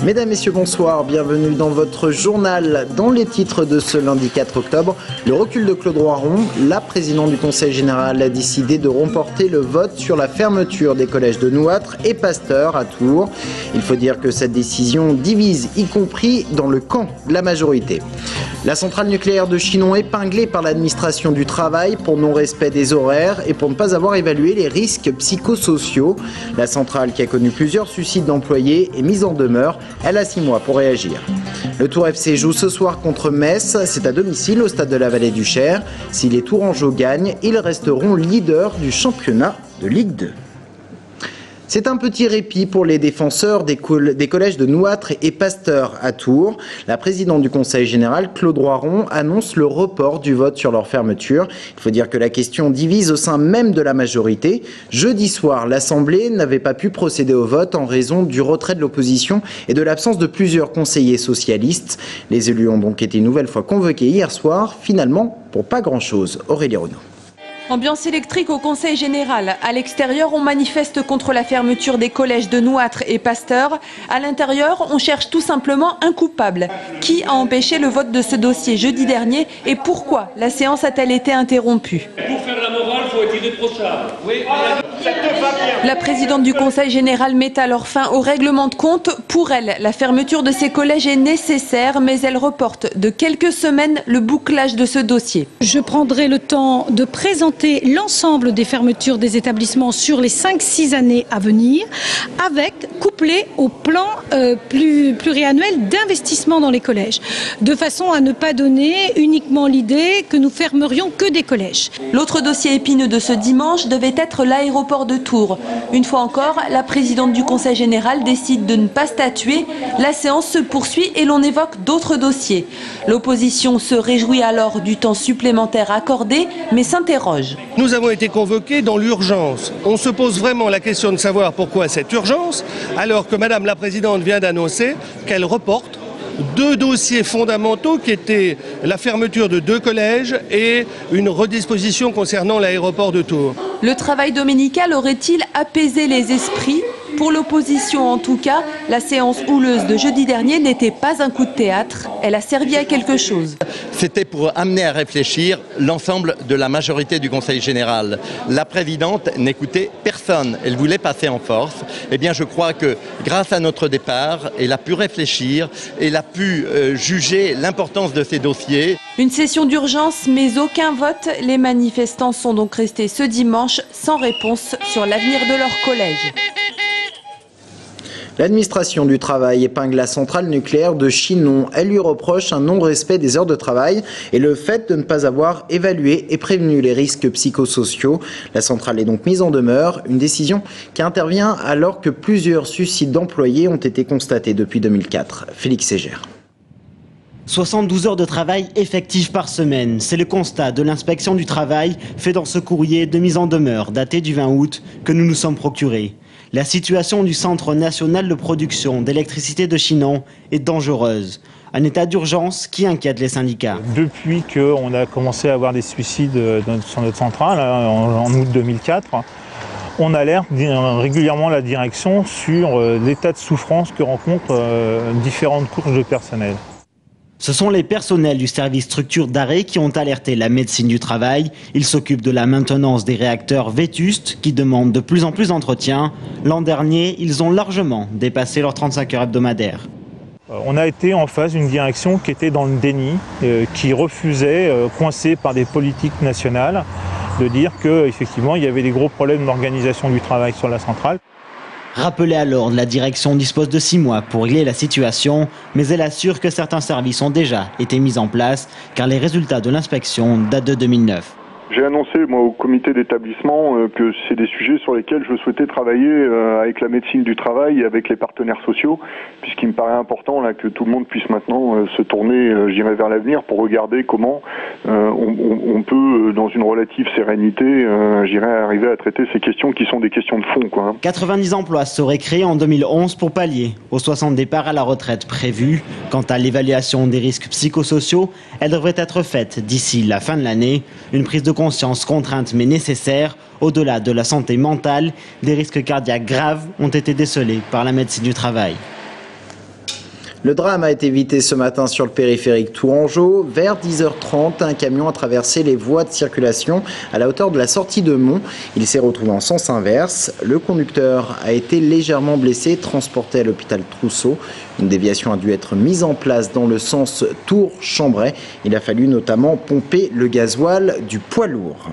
Mesdames, Messieurs, bonsoir, bienvenue dans votre journal. Dans les titres de ce lundi 4 octobre, le recul de Claude Roiron, la présidente du Conseil général a décidé de reporter le vote sur la fermeture des collèges de Nouâtre et Pasteur à Tours. Il faut dire que cette décision divise, y compris dans le camp de la majorité. La centrale nucléaire de Chinon épinglée par l'administration du travail pour non-respect des horaires et pour ne pas avoir évalué les risques psychosociaux. La centrale, qui a connu plusieurs suicides d'employés, est mise en demeure. Elle a 6 mois pour réagir. Le Tours FC joue ce soir contre Metz. C'est à domicile au stade de la Vallée du Cher. Si les Tourangeaux gagnent, ils resteront leaders du championnat de Ligue 2. C'est un petit répit pour les défenseurs des collèges de Nouâtre et Pasteur à Tours. La présidente du Conseil général, Claude Roiron, annonce le report du vote sur leur fermeture. Il faut dire que la question divise au sein même de la majorité. Jeudi soir, l'Assemblée n'avait pas pu procéder au vote en raison du retrait de l'opposition et de l'absence de plusieurs conseillers socialistes. Les élus ont donc été une nouvelle fois convoqués hier soir, finalement pour pas grand-chose. Aurélie Renaud. Ambiance électrique au Conseil général. À l'extérieur, on manifeste contre la fermeture des collèges de Nouâtre et Pasteur. À l'intérieur, on cherche tout simplement un coupable. Qui a empêché le vote de ce dossier jeudi dernier et pourquoi la séance a-t-elle été interrompue? Pour faire la morale, il faut être irréprochable. Oui, la présidente du Conseil général met alors fin au règlement de compte. Pour elle, la fermeture de ces collèges est nécessaire, mais elle reporte de quelques semaines le bouclage de ce dossier. Je prendrai le temps de présenter l'ensemble des fermetures des établissements sur les 5-6 années à venir, couplé au plan pluriannuel d'investissement dans les collèges, de façon à ne pas donner uniquement l'idée que nous fermerions que des collèges. L'autre dossier épineux de ce dimanche devait être l'aéroport de Tours. Une fois encore, la présidente du Conseil général décide de ne pas statuer. La séance se poursuit et l'on évoque d'autres dossiers. L'opposition se réjouit alors du temps supplémentaire accordé, mais s'interroge. Nous avons été convoqués dans l'urgence. On se pose vraiment la question de savoir pourquoi cette urgence, alors que Madame la Présidente vient d'annoncer qu'elle reporte 2 dossiers fondamentaux qui étaient la fermeture de 2 collèges et une redisposition concernant l'aéroport de Tours. Le travail dominical aurait-il apaisé les esprits ? Pour l'opposition en tout cas, la séance houleuse de jeudi dernier n'était pas un coup de théâtre, elle a servi à quelque chose. C'était pour amener à réfléchir l'ensemble de la majorité du Conseil général. La présidente n'écoutait personne, elle voulait passer en force. Eh bien je crois que grâce à notre départ, elle a pu réfléchir, elle a pu juger l'importance de ces dossiers. Une session d'urgence mais aucun vote. Les manifestants sont donc restés ce dimanche sans réponse sur l'avenir de leur collège. L'administration du travail épingle la centrale nucléaire de Chinon. Elle lui reproche un non-respect des heures de travail et le fait de ne pas avoir évalué et prévenu les risques psychosociaux. La centrale est donc mise en demeure, une décision qui intervient alors que plusieurs suicides d'employés ont été constatés depuis 2004. Félix Ségère. 72 heures de travail effectives par semaine. C'est le constat de l'inspection du travail fait dans ce courrier de mise en demeure daté du 20 août que nous nous sommes procurés. La situation du Centre national de production d'électricité de Chinon est dangereuse. Un état d'urgence qui inquiète les syndicats. Depuis qu'on a commencé à avoir des suicides sur notre centrale, en août 2004, on alerte régulièrement la direction sur l'état de souffrance que rencontrent différentes couches de personnel. Ce sont les personnels du service structure d'arrêt qui ont alerté la médecine du travail. Ils s'occupent de la maintenance des réacteurs vétustes qui demandent de plus en plus d'entretien. L'an dernier, ils ont largement dépassé leurs 35 heures hebdomadaires. On a été en face d'une direction qui était dans le déni, qui refusait, coincée par des politiques nationales, de dire qu'effectivement il y avait des gros problèmes d'organisation du travail sur la centrale. Rappelé alors, la direction dispose de 6 mois pour régler la situation, mais elle assure que certains services ont déjà été mis en place car les résultats de l'inspection datent de 2009. J'ai annoncé moi au comité d'établissement que c'est des sujets sur lesquels je souhaitais travailler avec la médecine du travail et avec les partenaires sociaux, puisqu'il me paraît important là que tout le monde puisse maintenant se tourner, j'irai vers l'avenir pour regarder comment on peut, dans une relative sérénité, arriver à traiter ces questions qui sont des questions de fond, quoi. 90 emplois seraient créés en 2011 pour pallier aux 60 départs à la retraite prévus. Quant à l'évaluation des risques psychosociaux, elle devrait être faite d'ici la fin de l'année. Une prise de conscience contrainte mais nécessaire. Au-delà de la santé mentale, des risques cardiaques graves ont été décelés par la médecine du travail. Le drame a été évité ce matin sur le périphérique Tourangeau. Vers 10h30, un camion a traversé les voies de circulation à la hauteur de la sortie de Mont. Il s'est retrouvé en sens inverse. Le conducteur a été légèrement blessé, transporté à l'hôpital Trousseau. Une déviation a dû être mise en place dans le sens Tours-Chambray. Il a fallu notamment pomper le gasoil du poids lourd.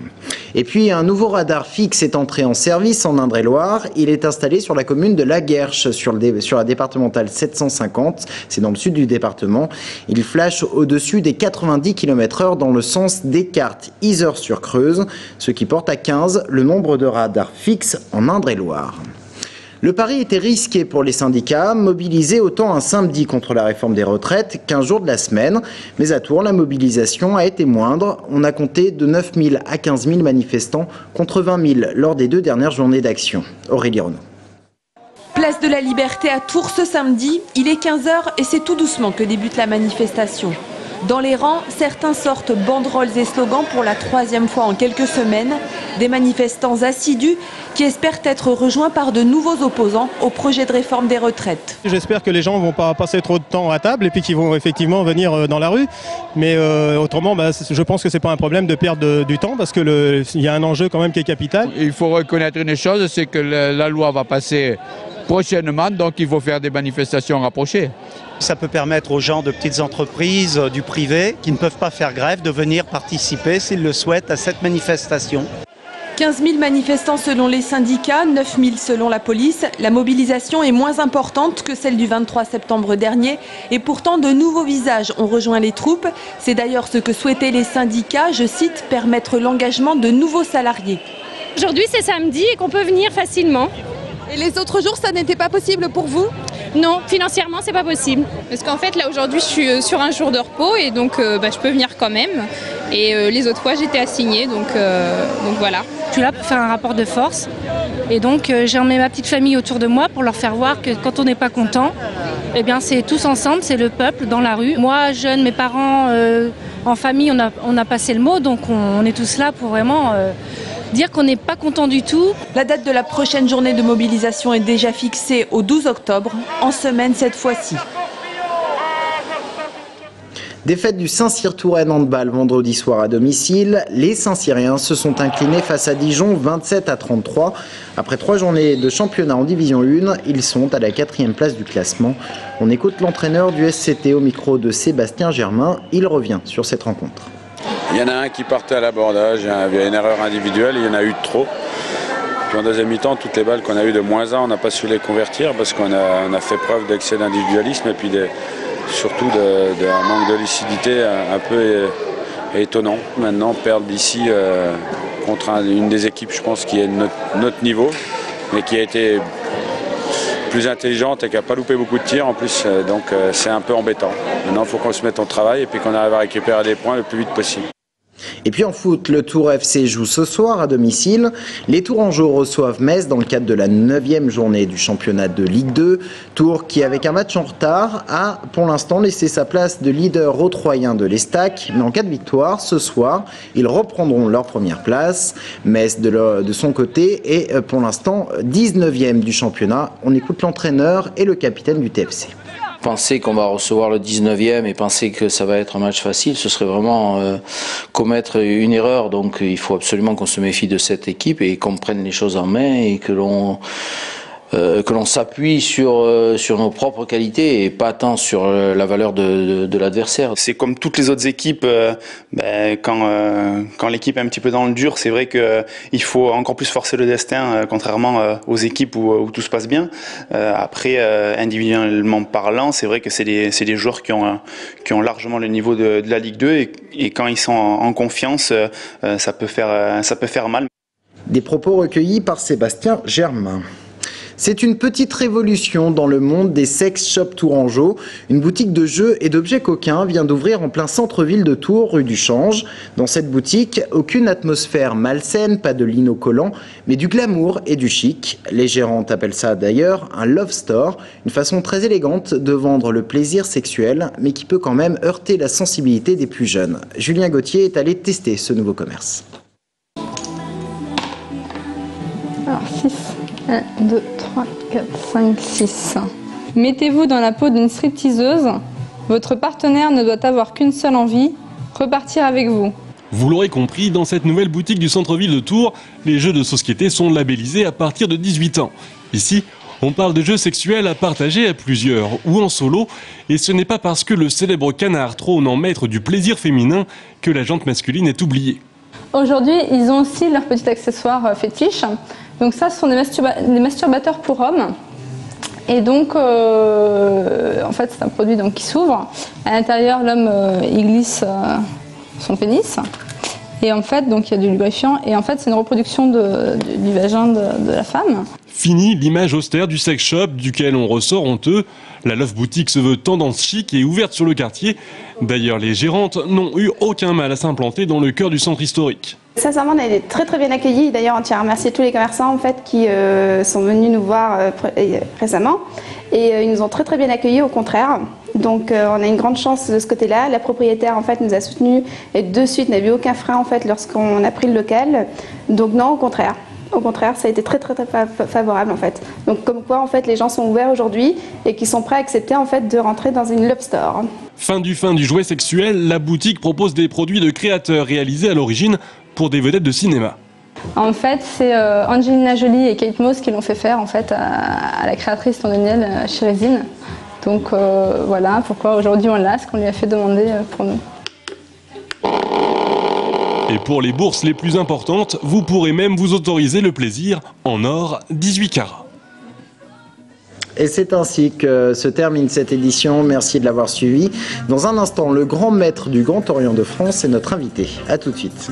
Et puis, un nouveau radar fixe est entré en service en Indre-et-Loire. Il est installé sur la commune de La Guerche, sur la départementale 750. C'est dans le sud du département. Il flash au-dessus des 90 km/h dans le sens Descartes, Yzeure sur Creuse, ce qui porte à 15 le nombre de radars fixes en Indre-et-Loire. Le pari était risqué pour les syndicats, mobilisés autant un samedi contre la réforme des retraites qu'un jour de la semaine. Mais à Tours, la mobilisation a été moindre. On a compté de 9 000 à 15 000 manifestants contre 20 000 lors des 2 dernières journées d'action. Aurélie Renaud. Place de la Liberté à Tours ce samedi, il est 15h et c'est tout doucement que débute la manifestation. Dans les rangs, certains sortent banderoles et slogans pour la 3e fois en quelques semaines. Des manifestants assidus qui espèrent être rejoints par de nouveaux opposants au projet de réforme des retraites. J'espère que les gens ne vont pas passer trop de temps à table et puis qu'ils vont effectivement venir dans la rue. Mais autrement, je pense que ce n'est pas un problème de perdre du temps parce qu'il y a un enjeu quand même qui est capital. Il faut reconnaître une chose, c'est que la loi va passer prochainement, donc il faut faire des manifestations rapprochées. Ça peut permettre aux gens de petites entreprises, du privé, qui ne peuvent pas faire grève, de venir participer, s'ils le souhaitent, à cette manifestation. 15 000 manifestants selon les syndicats, 9 000 selon la police. La mobilisation est moins importante que celle du 23 septembre dernier. Et pourtant, de nouveaux visages ont rejoint les troupes. C'est d'ailleurs ce que souhaitaient les syndicats, je cite, permettre l'engagement de nouveaux salariés. Aujourd'hui, c'est samedi et qu'on peut venir facilement. Et les autres jours, ça n'était pas possible pour vous ? Non, financièrement, c'est pas possible. Parce qu'en fait, là, aujourd'hui, je suis sur un jour de repos et donc je peux venir quand même. Et les autres fois, j'étais assignée, donc voilà. Je suis là pour faire un rapport de force. Et donc, j'ai emmené ma petite famille autour de moi pour leur faire voir que quand on n'est pas content, eh bien, c'est tous ensemble, c'est le peuple dans la rue. Moi, jeune, mes parents, en famille, on a passé le mot, donc on est tous là pour vraiment... dire qu'on n'est pas content du tout. La date de la prochaine journée de mobilisation est déjà fixée au 12 octobre, en semaine cette fois-ci. Défaite du Saint-Cyr-Touraine handball vendredi soir à domicile. Les Saint-Cyriens se sont inclinés face à Dijon 27-33. Après 3 journées de championnat en Division 1, ils sont à la 4e place du classement. On écoute l'entraîneur du SCT au micro de Sébastien Germain. Il revient sur cette rencontre. Il y en a un qui partait à l'abordage, il y avait une erreur individuelle, il y en a eu trop. Puis en deuxième mi-temps, toutes les balles qu'on a eues de -1, on n'a pas su les convertir parce qu'on a fait preuve d'excès d'individualisme et puis surtout d'un manque de lucidité un peu étonnant. Maintenant, perdre d'ici contre une des équipes, je pense, qui est notre niveau, mais qui a été plus intelligente et qui n'a pas loupé beaucoup de tirs en plus, donc c'est un peu embêtant. Maintenant, il faut qu'on se mette au travail et puis qu'on arrive à récupérer des points le plus vite possible. Et puis en foot, le Tours FC joue ce soir à domicile. Les Tourangeaux reçoivent Metz dans le cadre de la 9e journée du championnat de Ligue 2. Tours qui, avec un match en retard, a pour l'instant laissé sa place de leader aux Troyens de l'Estac. Mais en cas de victoire, ce soir, ils reprendront leur première place. Metz, de son côté, est pour l'instant 19e du championnat. On écoute l'entraîneur et le capitaine du TFC. Penser qu'on va recevoir le 19e et penser que ça va être un match facile, ce serait vraiment commettre une erreur. Donc il faut absolument qu'on se méfie de cette équipe et qu'on prenne les choses en main et que l'on s'appuie sur nos propres qualités et pas tant sur la valeur de l'adversaire. C'est comme toutes les autres équipes, quand l'équipe est un petit peu dans le dur, c'est vrai qu'il faut encore plus forcer le destin, contrairement aux équipes où tout se passe bien. Après, individuellement parlant, c'est vrai que c'est des joueurs qui ont largement le niveau de la Ligue 2 et quand ils sont en confiance, ça peut faire mal. Des propos recueillis par Sébastien Germain. C'est une petite révolution dans le monde des sex shops tourangeaux. Une boutique de jeux et d'objets coquins vient d'ouvrir en plein centre-ville de Tours, rue du Change. Dans cette boutique, aucune atmosphère malsaine, pas de lino collant, mais du glamour et du chic. Les gérantes appellent ça d'ailleurs un love store, une façon très élégante de vendre le plaisir sexuel, mais qui peut quand même heurter la sensibilité des plus jeunes. Julien Gauthier est allé tester ce nouveau commerce. Alors 6, 1, 2, 3, 4, 5, 6. Mettez-vous dans la peau d'une stripteaseuse. Votre partenaire ne doit avoir qu'une seule envie, repartir avec vous. Vous l'aurez compris, dans cette nouvelle boutique du centre-ville de Tours, les jeux de société sont labellisés à partir de 18 ans. Ici, on parle de jeux sexuels à partager à plusieurs ou en solo, et ce n'est pas parce que le célèbre canard trône en maître du plaisir féminin que la jante masculine est oubliée. Aujourd'hui, ils ont aussi leur petit accessoire fétiche. Donc ça, ce sont des masturbateurs pour hommes. Et donc, en fait, c'est un produit donc, qui s'ouvre. À l'intérieur, l'homme, il glisse son pénis. Et en fait, donc, il y a du lubrifiant. Et en fait, c'est une reproduction du vagin de la femme. Fini l'image austère du sex shop duquel on ressort honteux. La Love Boutique se veut tendance chic et ouverte sur le quartier. D'ailleurs, les gérantes n'ont eu aucun mal à s'implanter dans le cœur du centre historique. Sincèrement, on a été très très bien accueillis. D'ailleurs, on tient à remercier tous les commerçants en fait, qui sont venus nous voir récemment. Et ils nous ont très très bien accueillis, au contraire. Donc on a une grande chance de ce côté-là. La propriétaire en fait, nous a soutenus et de suite n'a vu aucun frein en fait, lorsqu'on a pris le local. Donc non, au contraire. Au contraire, ça a été très très, très favorable en fait. Donc comme quoi en fait les gens sont ouverts aujourd'hui et qui sont prêts à accepter en fait de rentrer dans une love store. Fin du jouet sexuel, la boutique propose des produits de créateurs réalisés à l'origine pour des vedettes de cinéma. En fait, c'est Angelina Jolie et Kate Moss qui l'ont fait faire en fait à la créatrice londonienne Shirazine. Donc voilà pourquoi aujourd'hui on l'a, ce qu'on lui a fait demander pour nous. Et pour les bourses les plus importantes, vous pourrez même vous autoriser le plaisir en or 18 carats. Et c'est ainsi que se termine cette édition. Merci de l'avoir suivi. Dans un instant, le grand maître du Grand Orient de France est notre invité. A tout de suite.